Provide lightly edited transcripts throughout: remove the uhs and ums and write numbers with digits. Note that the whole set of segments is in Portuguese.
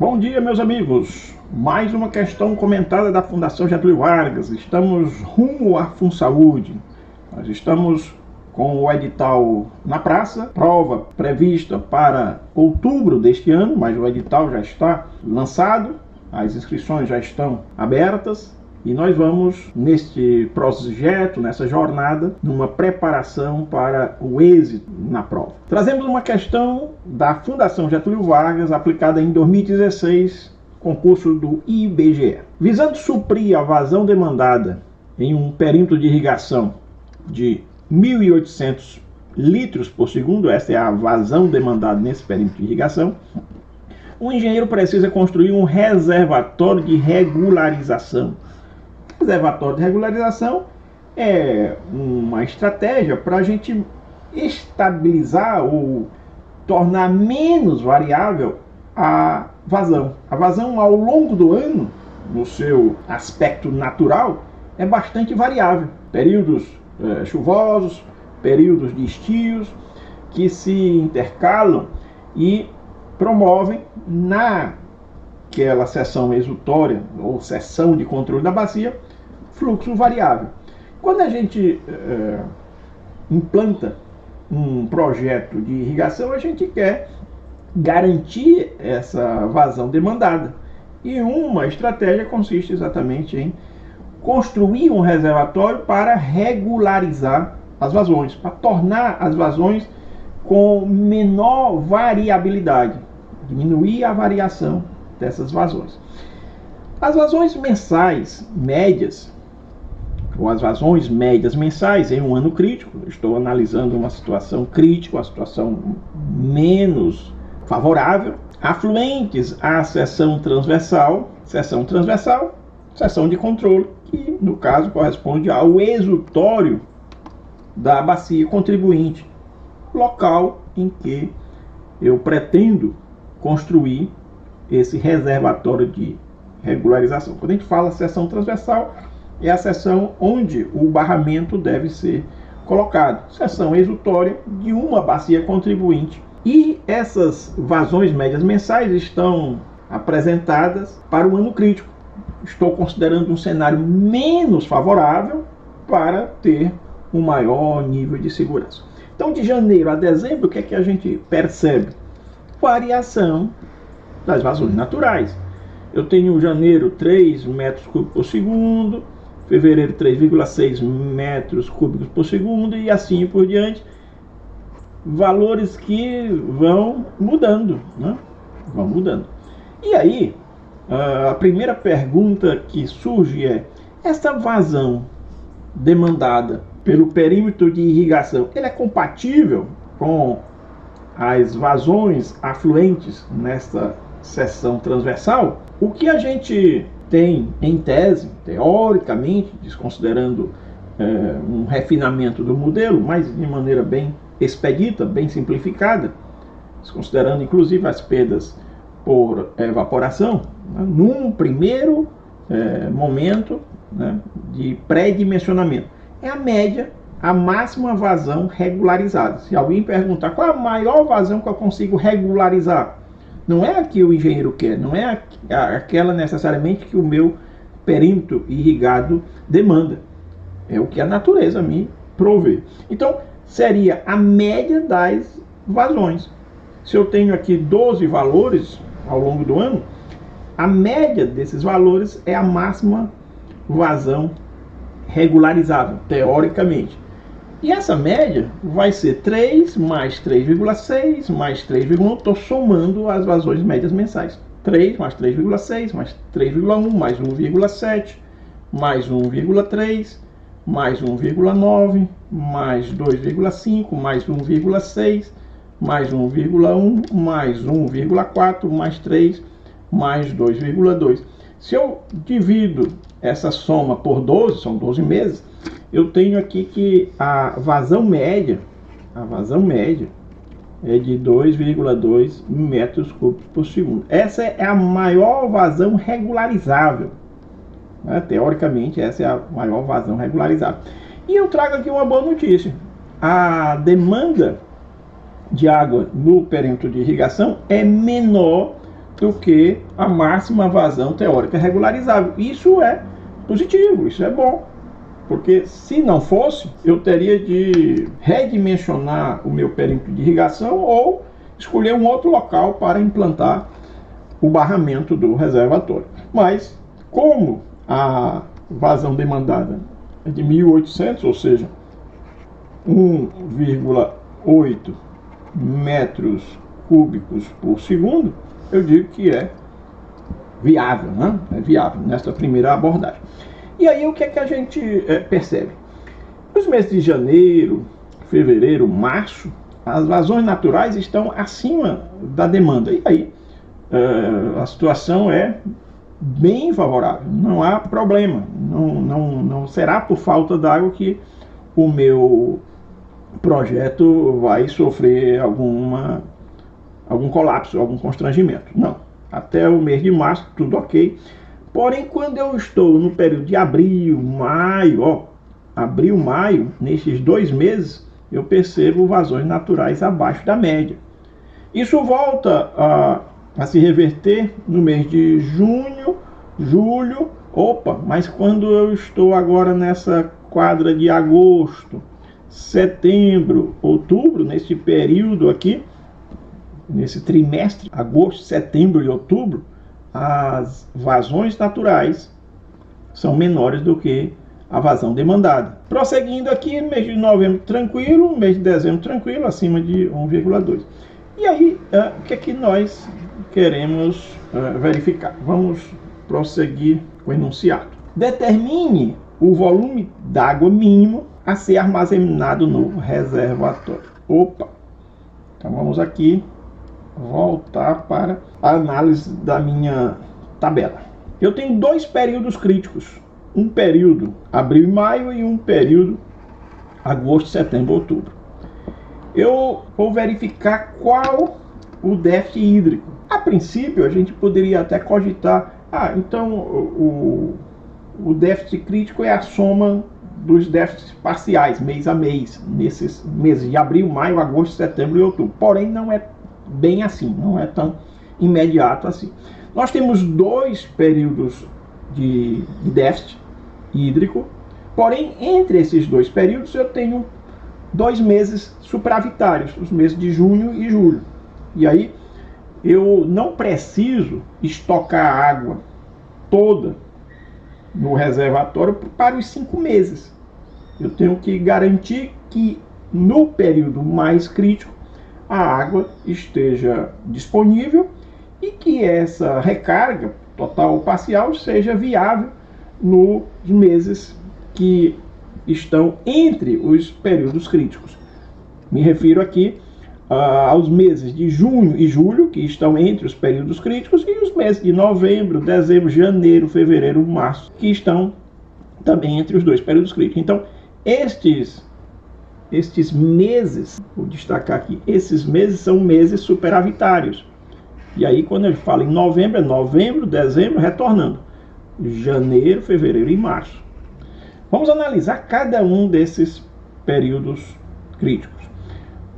Bom dia, meus amigos. Mais uma questão comentada da Fundação Getúlio Vargas. Estamos rumo à FunSaúde. Nós estamos com o edital na praça, prova prevista para outubro deste ano, mas o edital já está lançado, as inscrições já estão abertas. E nós vamos, neste projeto, nessa jornada, numa preparação para o êxito na prova. Trazemos uma questão da Fundação Getúlio Vargas, aplicada em 2016, concurso do IBGE. Visando suprir a vazão demandada em um perímetro de irrigação de 1.800 litros por segundo, essa é a vazão demandada nesse perímetro de irrigação, o engenheiro precisa construir um reservatório de regularização. Reservatório de regularização é uma estratégia para a gente estabilizar ou tornar menos variável a vazão. A vazão ao longo do ano, no seu aspecto natural, é bastante variável. Períodos chuvosos, períodos de estios, que se intercalam e promovem naquela seção exutória ou seção de controle da bacia fluxo variável. Quando a gente implanta um projeto de irrigação, a gente quer garantir essa vazão demandada. E uma estratégia consiste exatamente em construir um reservatório para regularizar as vazões, para tornar as vazões com menor variabilidade, diminuir a variação dessas vazões. As vazões mensais médias, ou as vazões médias mensais em um ano crítico, estou analisando uma situação crítica, uma situação menos favorável, afluentes à seção transversal, seção de controle, que no caso corresponde ao exutório da bacia contribuinte, local em que eu pretendo construir esse reservatório de regularização. Quando a gente fala seção transversal, é a seção onde o barramento deve ser colocado. Seção exutória de uma bacia contribuinte. E essas vazões médias mensais estão apresentadas para o ano crítico. Estou considerando um cenário menos favorável para ter um maior nível de segurança. Então, de janeiro a dezembro, o que é que a gente percebe? Variação das vazões naturais. Eu tenho janeiro 3 metros cúbicos por segundo, fevereiro 3,6 metros cúbicos por segundo e assim por diante. Valores que vão mudando, né? Vão mudando. E aí, a primeira pergunta que surge é: essa vazão demandada pelo perímetro de irrigação, ele é compatível com as vazões afluentes nesta seção transversal? O que a gente tem em tese, teoricamente, desconsiderando um refinamento do modelo, mas de maneira bem expedita, bem simplificada, desconsiderando inclusive as perdas por evaporação, né, num primeiro momento, né, de pré-dimensionamento, é a média, a máxima vazão regularizada. Se alguém perguntar qual é a maior vazão que eu consigo regularizar, não é a que o engenheiro quer, não é aquela necessariamente que o meu perímetro irrigado demanda. É o que a natureza me provê. Então, seria a média das vazões. Se eu tenho aqui 12 valores ao longo do ano, a média desses valores é a máxima vazão regularizável, teoricamente. E essa média vai ser 3 mais 3,6 mais 3,1. Estou somando as vazões médias mensais. 3 mais 3,6 mais 3,1 mais 1,7 mais 1,3 mais 1,9 mais 2,5 mais 1,6 mais 1,1 mais 1,4 mais 3 mais 2,2. Se eu divido essa soma por 12, são 12 meses, eu tenho aqui que a vazão média é de 2,2 metros cúbicos por segundo. Essa é a maior vazão regularizável. Né? Teoricamente, essa é a maior vazão regularizável. E eu trago aqui uma boa notícia. A demanda de água no perímetro de irrigação é menor do que a máxima vazão teórica regularizável. Isso é positivo, isso é bom. Porque se não fosse, eu teria de redimensionar o meu perímetro de irrigação ou escolher um outro local para implantar o barramento do reservatório. Mas, como a vazão demandada é de 1.800, ou seja, 1,8 metros cúbicos por segundo, eu digo que é viável, né? É viável nesta primeira abordagem. E aí o que é que a gente percebe? Nos meses de janeiro, fevereiro, março, as vazões naturais estão acima da demanda. E aí a situação é bem favorável, não há problema. Não será por falta d'água que o meu projeto vai sofrer algum colapso, algum constrangimento. Não. Até o mês de março, tudo ok. Porém, quando eu estou no período de abril, maio, nesses 2 meses, eu percebo vazões naturais abaixo da média. Isso volta a se reverter no mês de junho, julho. Mas quando eu estou agora nessa quadra de agosto, setembro, outubro, nesse período aqui, nesse trimestre, agosto, setembro e outubro, as vazões naturais são menores do que a vazão demandada. Prosseguindo aqui, mês de novembro tranquilo, mês de dezembro tranquilo, acima de 1,2. E aí, o que é que nós queremos verificar? Vamos prosseguir com o enunciado. Determine o volume d'água mínimo a ser armazenado no reservatório. Então vamos aqui voltar para a análise da minha tabela. Eu tenho 2 períodos críticos. Um período abril e maio e um período agosto, setembro, outubro. Eu vou verificar qual o déficit hídrico. A princípio, a gente poderia até cogitar, então o déficit crítico é a soma dos déficits parciais, mês a mês, nesses meses de abril, maio, agosto, setembro e outubro. Porém, não é bem assim, não é tão imediato assim. Nós temos 2 períodos de déficit hídrico, porém, entre esses 2 períodos, eu tenho 2 meses supravitários, os meses de junho e julho. E aí, eu não preciso estocar a água toda no reservatório para os 5 meses. Eu tenho que garantir que no período mais crítico a água esteja disponível e que essa recarga total ou parcial seja viável nos meses que estão entre os períodos críticos. Me refiro aqui aos meses de junho e julho, que estão entre os períodos críticos, e os meses de novembro, dezembro, janeiro, fevereiro, março, que estão também entre os 2 períodos críticos. Então, estes meses, vou destacar aqui, esses meses são meses superavitários. E aí, quando eu falo em novembro, é novembro, dezembro, retornando. Janeiro, fevereiro e março. Vamos analisar cada um desses períodos críticos.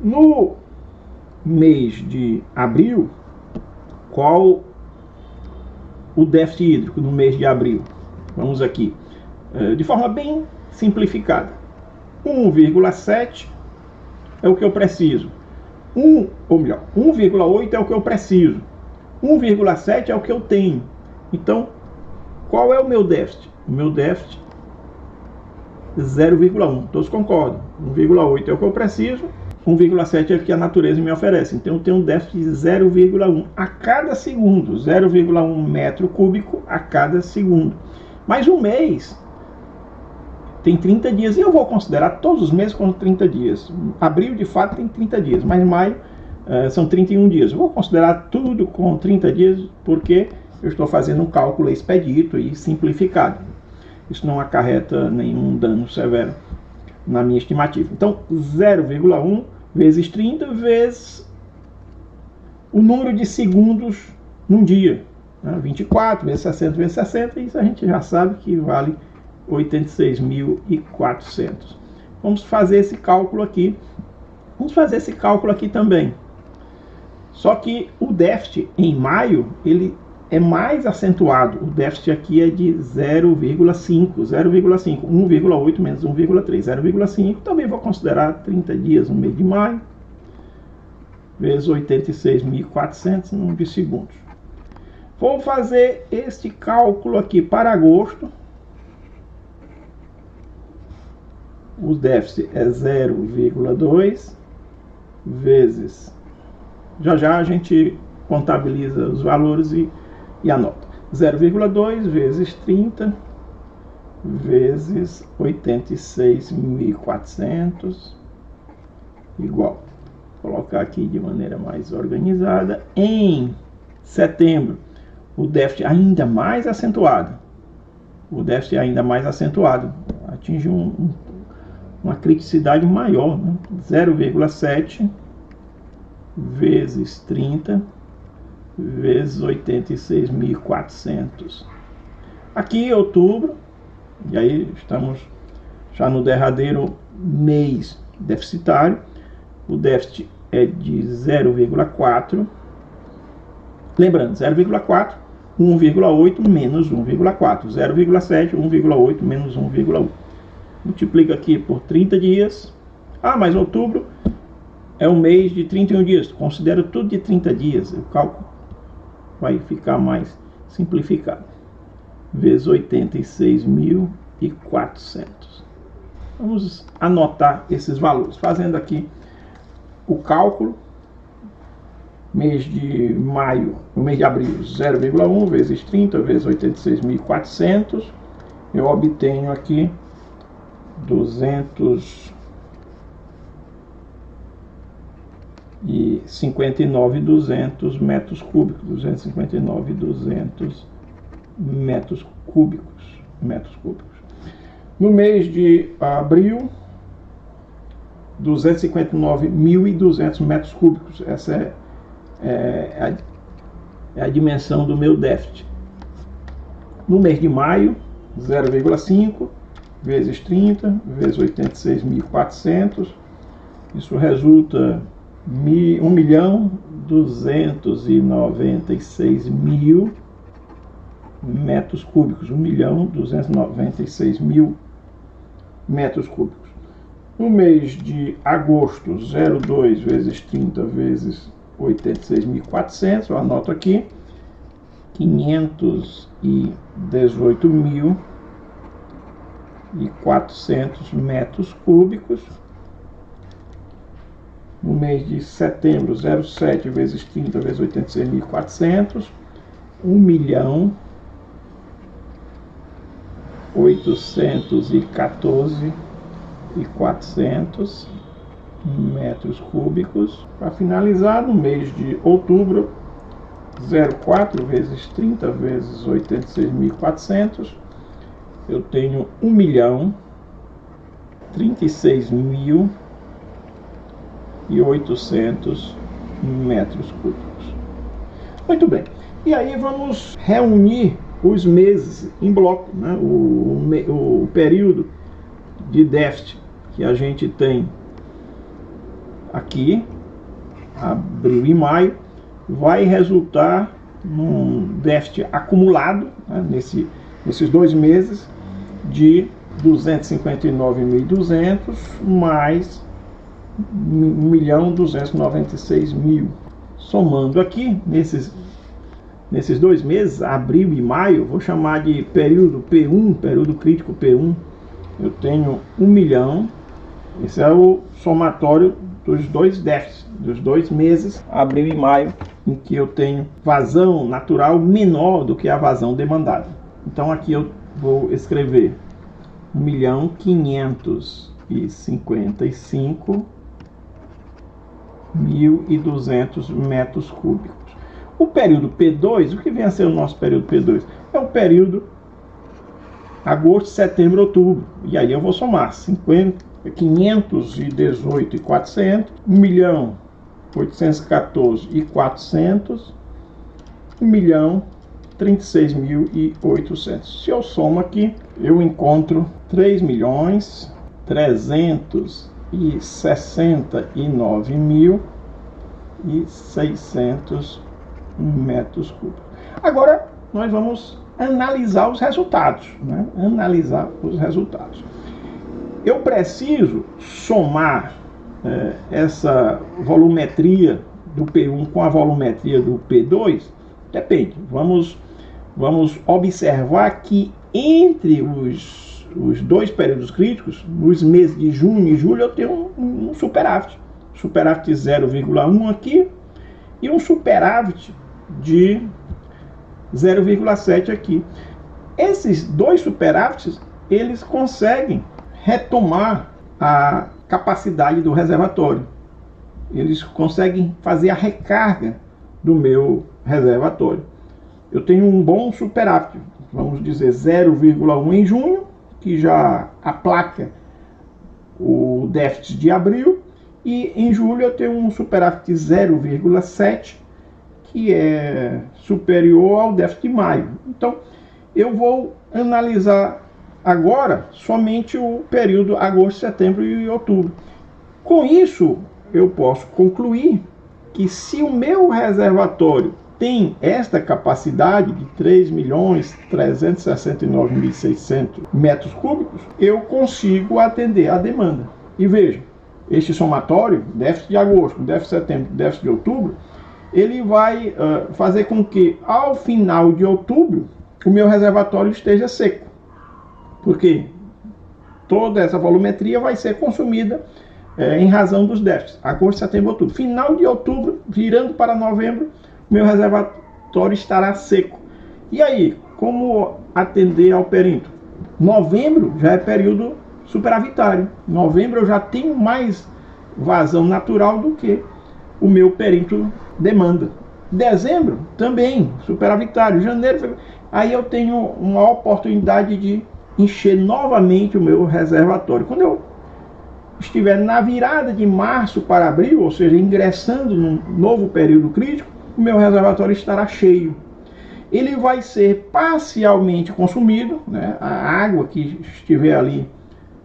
No mês de abril, qual o déficit hídrico no mês de abril? Vamos aqui, de forma bem simplificada. 1,7 é o que eu preciso. 1,8 é o que eu preciso. 1,7 é o que eu tenho. Então, qual é o meu déficit? O meu déficit 0,1. Todos concordam. 1,8 é o que eu preciso. 1,7 é o que a natureza me oferece. Então eu tenho um déficit de 0,1 a cada segundo. 0,1 metro cúbico a cada segundo. Mas um mês tem 30 dias. E eu vou considerar todos os meses com 30 dias. Abril, de fato, tem 30 dias. Mas maio são 31 dias. Eu vou considerar tudo com 30 dias porque eu estou fazendo um cálculo expedito e simplificado. Isso não acarreta nenhum dano severo na minha estimativa. Então, 0,1 vezes 30 vezes o número de segundos num dia. 24 vezes 60 vezes 60, isso a gente já sabe que vale 86.400. Vamos fazer esse cálculo aqui. Vamos fazer esse cálculo aqui também. Só que o déficit em maio, ele é mais acentuado. O déficit aqui é de 0,5, 1,8 menos 1,3, 0,5. Também vou considerar 30 dias no mês de maio, vezes 86.400 número de segundos. Vou fazer este cálculo aqui para agosto. O déficit é 0,2 vezes... Já a gente contabiliza os valores e anota. 0,2 vezes 30 vezes 86.400 igual. Vou colocar aqui de maneira mais organizada. Em setembro, o déficit ainda mais acentuado. O déficit ainda mais acentuado. Atinge uma criticidade maior, né? 0,7 vezes 30 vezes 86.400. Aqui em outubro, e aí estamos já no derradeiro mês deficitário, o déficit é de 0,4. Lembrando, 0,4, 1,8 menos 1,4. 0,7, 1,8 menos 1,1. Multiplica aqui por 30 dias. Ah, mas outubro é um mês de 31 dias. Considero tudo de 30 dias. O cálculo vai ficar mais simplificado. Vezes 86.400. Vamos anotar esses valores. Fazendo aqui o cálculo. Mês de maio, o mês de abril, 0,1 vezes 30 vezes 86.400. Eu obtenho aqui 259.200 metros cúbicos, 259.200 metros cúbicos, No mês de abril, 259.200 metros cúbicos. Essa é a dimensão do meu déficit. No mês de maio, 0,5 vezes 30 vezes 86.400. Isso resulta 1.296.000 metros cúbicos. 1.296.000 metros cúbicos. No mês de agosto, 0,2 vezes 30 vezes 86.400, eu anoto aqui, 518.400 metros cúbicos. No mês de setembro, 0,7 vezes 30 vezes 86.400, 1.814.400 metros cúbicos. Para finalizar, no mês de outubro, 0,4 vezes 30 vezes 86.400, eu tenho 1.036.800 metros cúbicos. Muito bem. E aí vamos reunir os meses em bloco, né? O período de déficit que a gente tem aqui, abril e maio, vai resultar num déficit acumulado, né, nesses 2 meses de 259.200 mais 1.296.000. Somando aqui, nesses 2 meses, abril e maio, vou chamar de período P1, período crítico P1, eu tenho 1 milhão. Esse é o somatório dos 2 déficits, dos 2 meses, abril e maio, em que eu tenho vazão natural menor do que a vazão demandada. Então aqui eu vou escrever 1.555.200 metros cúbicos. O período P2, o que vem a ser o nosso período P2? É o período agosto, setembro, outubro. E aí eu vou somar 518.400, 1.814.400, 1.036.800. Se eu somo aqui, eu encontro 3.369.000 2.600 metros cúbicos. Agora nós vamos analisar os resultados, né? Analisar os resultados. Eu preciso somar essa volumetria do P1 com a volumetria do P2? Depende. Vamos observar que entre os dois períodos críticos, nos meses de junho e julho, eu tenho um superávit. Superávit 0,1 aqui e um superávit de 0,7 aqui. Esses dois superávites, eles conseguem retomar a capacidade do reservatório. Eles conseguem fazer a recarga do meu reservatório. Eu tenho um bom superávit, vamos dizer 0,1 em junho, que já aplaca o déficit de abril, e em julho eu tenho um superávit 0,7, que é superior ao déficit de maio. Então, eu vou analisar agora somente o período agosto, setembro e outubro. Com isso, eu posso concluir que se o meu reservatório tem esta capacidade de 3.369.600 metros cúbicos, eu consigo atender a demanda. E veja, este somatório, déficit de agosto, déficit de setembro, déficit de outubro, ele vai fazer com que ao final de outubro o meu reservatório esteja seco. Porque toda essa volumetria vai ser consumida em razão dos déficits, agosto, setembro, outubro. Final de outubro, virando para novembro, meu reservatório estará seco. E aí, como atender ao perímetro? Novembro já é período superavitário. Novembro eu já tenho mais vazão natural do que o meu perímetro demanda. Dezembro também superavitário. Janeiro, fevereiro, aí eu tenho uma oportunidade de encher novamente o meu reservatório. Quando eu estiver na virada de março para abril, ou seja, ingressando num novo período crítico, o meu reservatório estará cheio. Ele vai ser parcialmente consumido, né? A água que estiver ali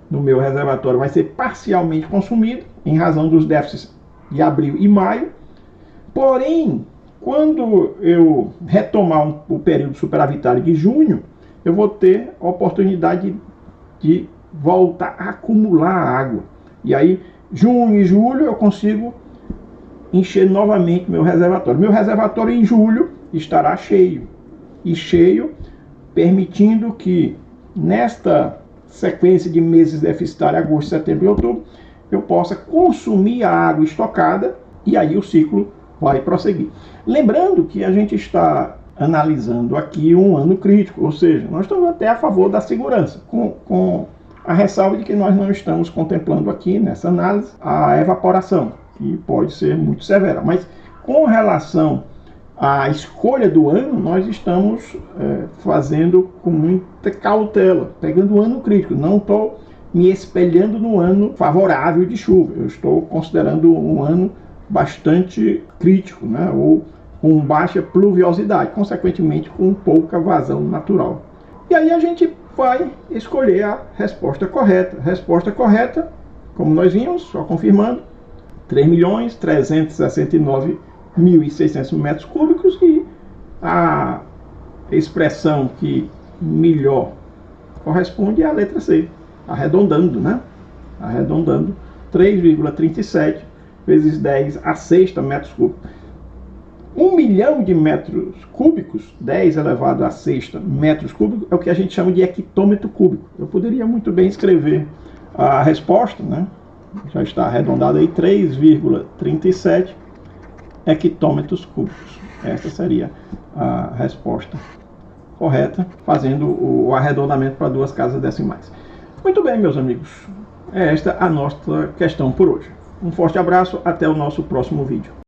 no meu reservatório vai ser parcialmente consumida em razão dos déficits de abril e maio. Porém, quando eu retomar o período superavitário de junho, eu vou ter a oportunidade de voltar a acumular água. E aí, junho e julho, eu consigo encher novamente meu reservatório. Meu reservatório em julho estará cheio. E cheio, permitindo que nesta sequência de meses deficitários, agosto, setembro e outubro, eu possa consumir a água estocada e aí o ciclo vai prosseguir. Lembrando que a gente está analisando aqui um ano crítico, ou seja, nós estamos até a favor da segurança, com a ressalva de que nós não estamos contemplando aqui nessa análise a evaporação, que pode ser muito severa, mas com relação à escolha do ano, nós estamos fazendo com muita cautela, pegando o ano crítico, não estou me espelhando no ano favorável de chuva, eu estou considerando um ano bastante crítico, né, ou com baixa pluviosidade, consequentemente com pouca vazão natural. E aí a gente vai escolher a resposta correta. Resposta correta, como nós vimos, só confirmando, 3.369.600 metros cúbicos, e a expressão que melhor corresponde é a letra C, arredondando, né? Arredondando, 3,37 vezes 10 a sexta metros cúbicos. 1 milhão de metros cúbicos, 10 elevado a sexta metros cúbicos, é o que a gente chama de hectômetro cúbico. Eu poderia muito bem escrever a resposta, né? Já está arredondada aí, 3,37 hectômetros cúbicos. Essa seria a resposta correta, fazendo o arredondamento para duas casas decimais. Muito bem, meus amigos. É esta a nossa questão por hoje. Um forte abraço, até o nosso próximo vídeo.